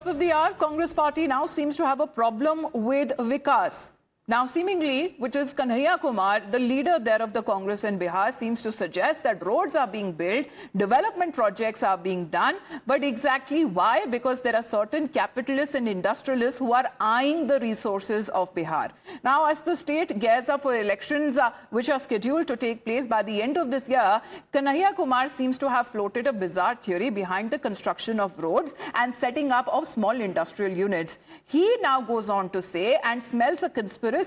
Of the hour, Congress party now seems to have a problem with Vikas. Now, seemingly, which is Kanhaiya Kumar, the leader there of the Congress in Bihar, seems to suggest that roads are being built, development projects are being done. But exactly why? Because there are certain capitalists and industrialists who are eyeing the resources of Bihar. Now, as the state gears up for elections which are scheduled to take place by the end of this year, Kanhaiya Kumar seems to have floated a bizarre theory behind the construction of roads and setting up of small industrial units. He now goes on to say and smells a conspiracy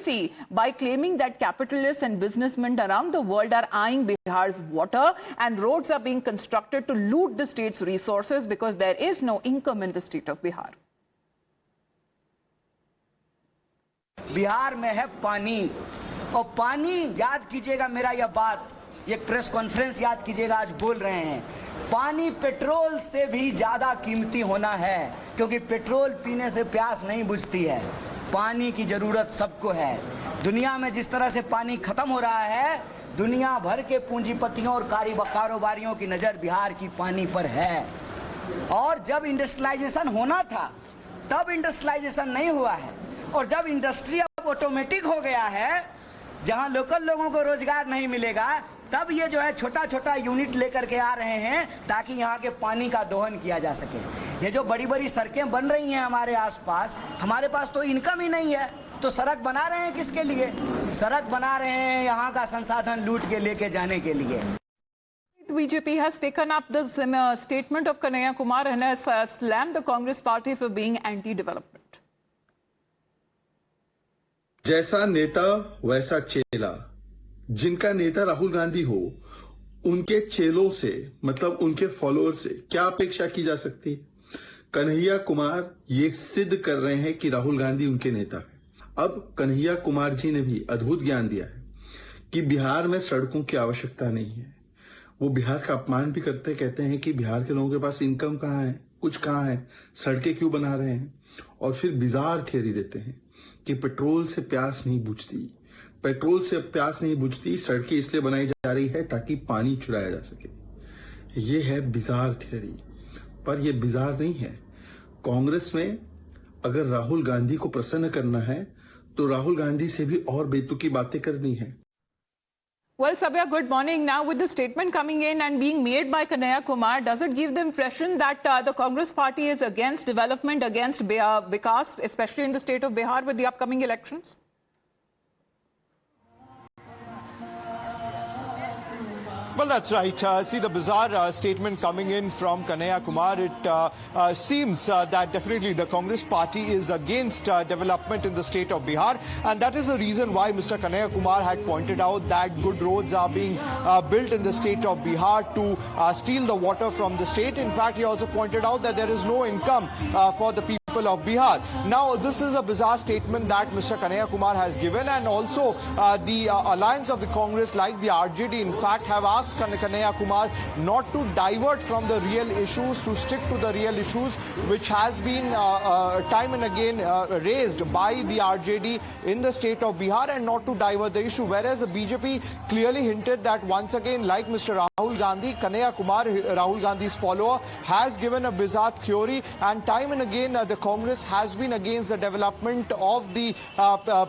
by claiming that capitalists and businessmen around the world are eyeing Bihar's water and roads are being constructed to loot the state's resources because there is no income in the state of Bihar. Bihar में है पानी और पानी याद कीजिएगा मेरा यह बात ये प्रेस कॉन्फ्रेंस याद कीजिएगा आज बोल रहे हैं पानी पेट्रोल से भी ज्यादा कीमती होना है क्योंकि पेट्रोल पीने से प्यास नहीं बुझती है पानी की जरूरत सबको है दुनिया में जिस तरह से पानी खत्म हो रहा है दुनिया भर के पूंजीपतियों और कारोबारियों की नजर बिहार की पानी पर है और जब इंडस्ट्रियलाइजेशन होना था तब इंडस्ट्रियलाइजेशन नहीं हुआ है और जब इंडस्ट्री अब ऑटोमेटिक हो गया है जहां लोकल लोगों को रोजगार नहीं मिलेगा तब ये जो है छोटा छोटा यूनिट लेकर के आ रहे हैं ताकि यहाँ के पानी का दोहन किया जा सके ये जो बड़ी बड़ी सड़कें बन रही हैं हमारे आसपास हमारे पास तो इनकम ही नहीं है तो सड़क बना रहे हैं किसके लिए सड़क बना रहे हैं यहाँ का संसाधन लूट के लेके जाने के लिए BJP has taken up the statement of Kanhaiya Kumar and has slammed the Congress party for being anti-development. जैसा नेता वैसा चेला जिनका नेता राहुल गांधी हो उनके चेलों से मतलब उनके फॉलोअर से क्या अपेक्षा की जा सकती है कन्हैया कुमार ये सिद्ध कर रहे हैं कि राहुल गांधी उनके नेता है अब कन्हैया कुमार जी ने भी अद्भुत ज्ञान दिया है कि बिहार में सड़कों की आवश्यकता नहीं है वो बिहार का अपमान भी करते कहते हैं कि बिहार के लोगों के पास इनकम कहाँ है कुछ कहाँ है सड़कें क्यों बना रहे हैं और फिर बिजार थियरी देते हैं कि पेट्रोल से प्यास नहीं बुझती पेट्रोल से प्यास नहीं बुझती सड़कें इसलिए बनाई जा रही है ताकि पानी चुराया जा सके ये है बिजार थियरी पर ये बिजार नहीं है कांग्रेस में अगर राहुल गांधी को प्रसन्न करना है तो राहुल गांधी से भी और बेतुकी बातें करनी है Well, Sabya, good morning. Now, with the statement coming in and being made by Kanhaiya Kumar, does it give the impression that the Congress party is against development, against Vikas, especially in the state of Bihar with the upcoming elections? Well, that's right. See, the bizarre statement coming in from Kanhaiya Kumar, it seems that definitely the Congress party is against development in the state of Bihar. And that is the reason why Mr. Kanhaiya Kumar had pointed out that good roads are being built in the state of Bihar to steal the water from the state. In fact, he also pointed out that there is no income for the people of Bihar. Now, this is a bizarre statement that Mr. Kanhaiya Kumar has given, and also the alliance of the Congress, like the RJD, in fact, have asked Kanhaiya Kumar not to divert from the real issues, to stick to the real issues, which has been time and again raised by the RJD in the state of Bihar, and not to divert the issue. Whereas the BJP clearly hinted that once again, like Mr. Rahul Gandhi, Kanhaiya Kumar, Rahul Gandhi's follower, has given a bizarre theory, and time and again the Congress has been against the development of the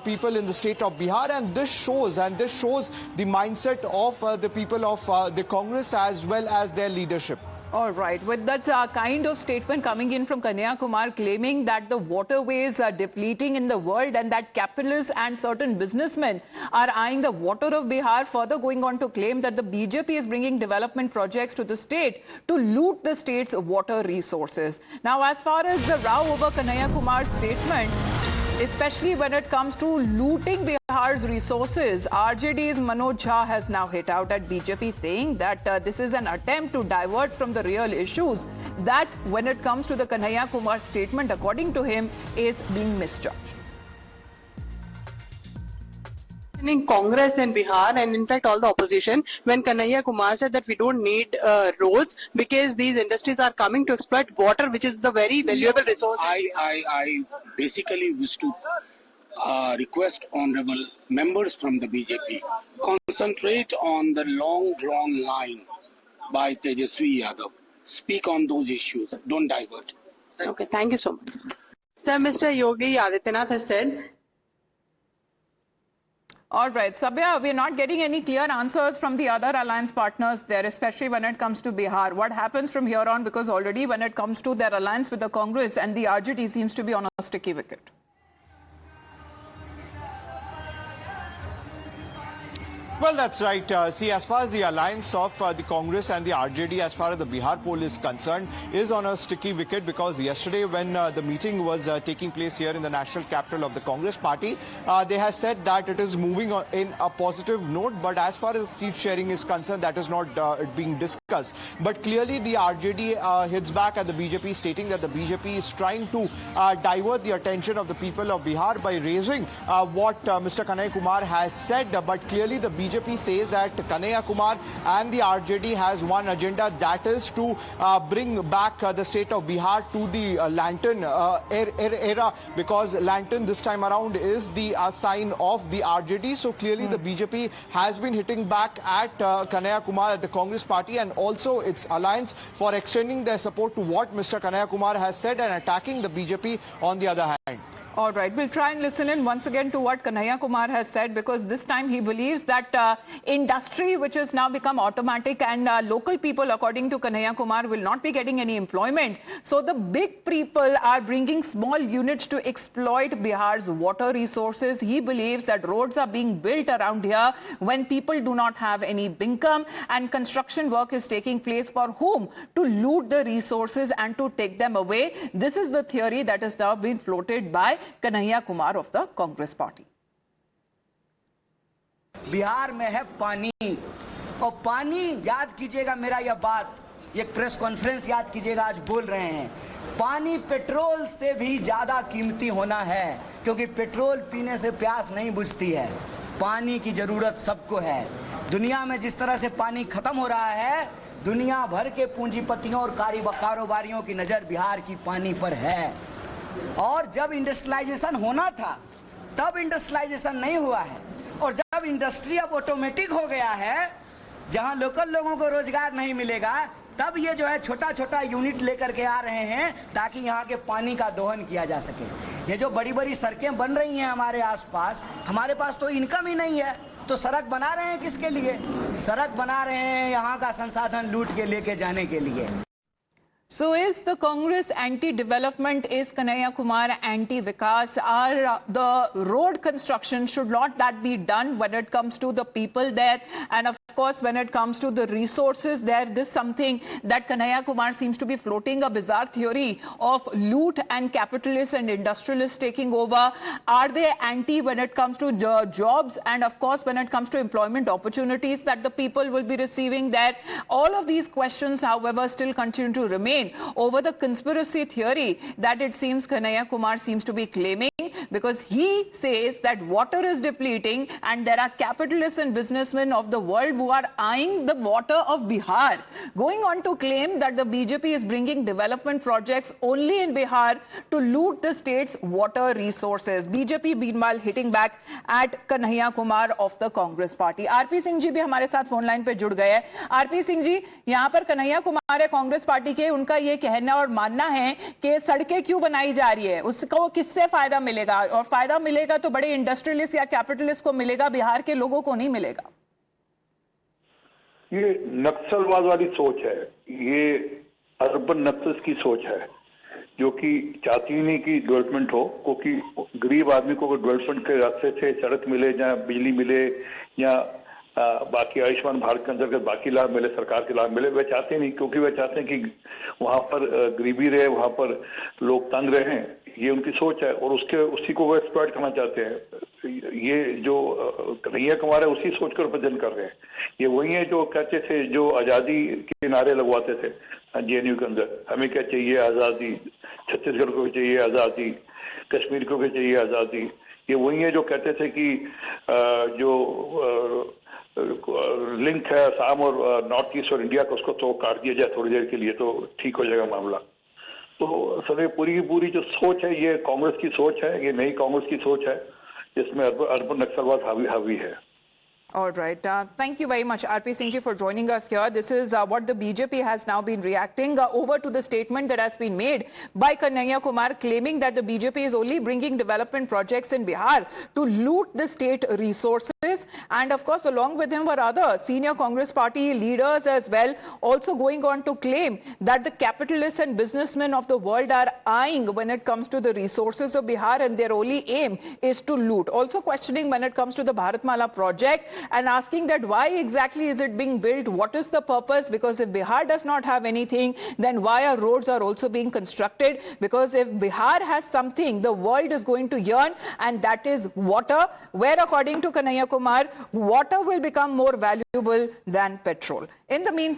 people in the state of Bihar, and this shows the mindset of the people of the Congress as well as their leadership. All right. With that kind of statement coming in from Kanhaiya Kumar claiming that the waterways are depleting in the world and that capitalists and certain businessmen are eyeing the water of Bihar, further going on to claim that the BJP is bringing development projects to the state to loot the state's water resources. Now, as far as the row over Kanhaiya Kumar's statement, especially when it comes to looting Bihar's resources, RJD's Manoj Jha has now hit out at BJP saying that this is an attempt to divert from the real issues that when it comes to the Kanhaiya Kumar statement, according to him, is being misjudged. In Congress in Bihar and in fact all the opposition when Kanhaiya Kumar said that we don't need roads because these industries are coming to exploit water which is the very valuable resource. I basically wish to request honorable members from the BJP concentrate on the long drawn line by Tejasvi Yadav. Speak on those issues, don't divert. Okay, thank you so much. Sir, Mr. Yogi Adityanath has said. All right, Sabya, we're not getting any clear answers from the other alliance partners there, especially when it comes to Bihar. What happens from here on? Because already when it comes to their alliance with the Congress and the RJD seems to be on a sticky wicket. Well, that's right. See, as far as the alliance of the Congress and the RJD, as far as the Bihar poll is concerned, is on a sticky wicket, because yesterday when the meeting was taking place here in the national capital of the Congress party, they have said that it is moving on in a positive note, but as far as seat sharing is concerned, that is not being discussed. But clearly the RJD hits back at the BJP, stating that the BJP is trying to divert the attention of the people of Bihar by raising what Mr. Kanhaiya Kumar has said, but clearly the BJP says that Kanhaiya Kumar and the RJD has one agenda, that is to bring back the state of Bihar to the lantern era, because lantern this time around is the sign of the RJD. So clearly the BJP has been hitting back at Kanhaiya Kumar at the Congress party and also its alliance for extending their support to what Mr. Kanhaiya Kumar has said and attacking the BJP on the other hand. All right, we'll try and listen in once again to what Kanhaiya Kumar has said, because this time he believes that industry, which has now become automatic, and local people, according to Kanhaiya Kumar, will not be getting any employment. So the big people are bringing small units to exploit Bihar's water resources. He believes that roads are being built around here when people do not have any income, and construction work is taking place for whom? To loot the resources and to take them away. This is the theory that has now been floated by Kanhaiya Kumar of the Congress party. Bihar में है पानी, और पानी याद कीजिएगा मेरा यह बात, ये प्रेस कॉन्फ्रेंस याद कीजिएगा, आज बोल रहे हैं पानी पेट्रोल से भी ज्यादा कीमती होना है, क्योंकि पेट्रोल पीने से प्यास नहीं बुझती है। पानी की जरूरत सबको है। दुनिया में जिस तरह से पानी खत्म हो रहा है, दुनिया भर के पूंजीपतियों और कारोबारियों की नजर बिहार की पानी पर है। और जब इंडस्ट्रियलाइजेशन होना था तब इंडस्ट्रियलाइजेशन नहीं हुआ है, और जब इंडस्ट्री अब ऑटोमेटिक हो गया है, जहां लोकल लोगों को रोजगार नहीं मिलेगा, तब ये जो है छोटा छोटा यूनिट लेकर के आ रहे हैं ताकि यहां के पानी का दोहन किया जा सके। ये जो बड़ी बड़ी सड़कें बन रही हैं हमारे आसपास, हमारे पास तो इनकम ही नहीं है, तो सड़क बना रहे हैं किसके लिए? सड़क बना रहे हैं यहां का संसाधन लूट के लेके जाने के लिए। So is the Congress anti-development? Is Kanhaiya Kumar anti-Vikas? Are the road construction, should not that be done when it comes to the people there? And of course, when it comes to the resources there, this is something that Kanhaiya Kumar seems to be floating a bizarre theory of loot and capitalists and industrialists taking over. Are they anti when it comes to jobs, and of course when it comes to employment opportunities that the people will be receiving there? All of these questions, however, still continue to remain over the conspiracy theory that it seems Kanhaiya Kumar seems to be claiming, because he says that water is depleting and there are capitalists and businessmen of the world who are eyeing the water of Bihar, going on to claim that the BJP is bringing development projects only in Bihar to loot the state's water resources. BJP meanwhile hitting back at Kanhaiya Kumar of the Congress party. RP Singh जी भी हमारे साथ phone line पे जुड़ गए हैं। RP Singh ji, यहाँ पर कन्हैया कुमार है कांग्रेस पार्टी के, उनका ये कहना और मानना है कि सड़कें क्यों बनाई जा रही है, उसको किससे फायदा मिलेगा, और फायदा मिलेगा तो बड़े इंडस्ट्रियलिस्ट या कैपिटलिस्ट को मिलेगा, बिहार के लोगों को नहीं मिलेगा। ये नक्सलवाद वाली सोच है, ये अर्बन नक्सल्स की सोच है, जो कि चाहती नहीं कि डेवलपमेंट हो, क्योंकि गरीब आदमी को डेवलपमेंट के रास्ते से सड़क मिले, या बिजली मिले, या बाकी आयुष्मान भारत के अंतर्गत बाकी लाभ मिले, सरकार के लाभ मिले, वे चाहते नहीं, क्योंकि वे चाहते हैं कि वहां पर गरीबी रहे, वहां पर लोग तंग रहे। ये उनकी सोच है और उसी को वो एक्सप्लॉइट करना चाहते हैं। ये जो कन्हैया कुमार है उसी सोच का रिप्रेजेंट कर रहे हैं। ये वही है जो कहते थे, जो आजादी के नारे लगवाते थे जेएनयू के अंदर, हमें क्या चाहिए आजादी, छत्तीसगढ़ को भी चाहिए आजादी, कश्मीर को भी चाहिए आजादी। ये वही है जो कहते थे कि जो लिंक है असम और नॉर्थ ईस्ट और इंडिया का, उसको तो काट दिया जाए थोड़ी देर के लिए तो ठीक हो जाएगा मामला। तो सर ये पूरी की पूरी जो सोच है, ये कांग्रेस की सोच है, ये नई कांग्रेस की सोच है, जिसमें अर्बन नक्सलवाद हावी है। All right. Thank you very much, RP Singh ji, for joining us here. This is what the BJP has now been reacting over to the statement that has been made by Kanhaiya Kumar, claiming that the BJP is only bringing development projects in Bihar to loot the state resources. And of course, along with him were other senior Congress party leaders as well, also going on to claim that the capitalists and businessmen of the world are eyeing when it comes to the resources of Bihar, and their only aim is to loot. Also questioning when it comes to the Bharatmala project, and asking that why exactly is it being built, what is the purpose, because if Bihar does not have anything, then why are roads are also being constructed? Because if Bihar has something, the world is going to yearn, and that is water, where according to Kanhaiya Kumar, water will become more valuable than petrol. In the meantime,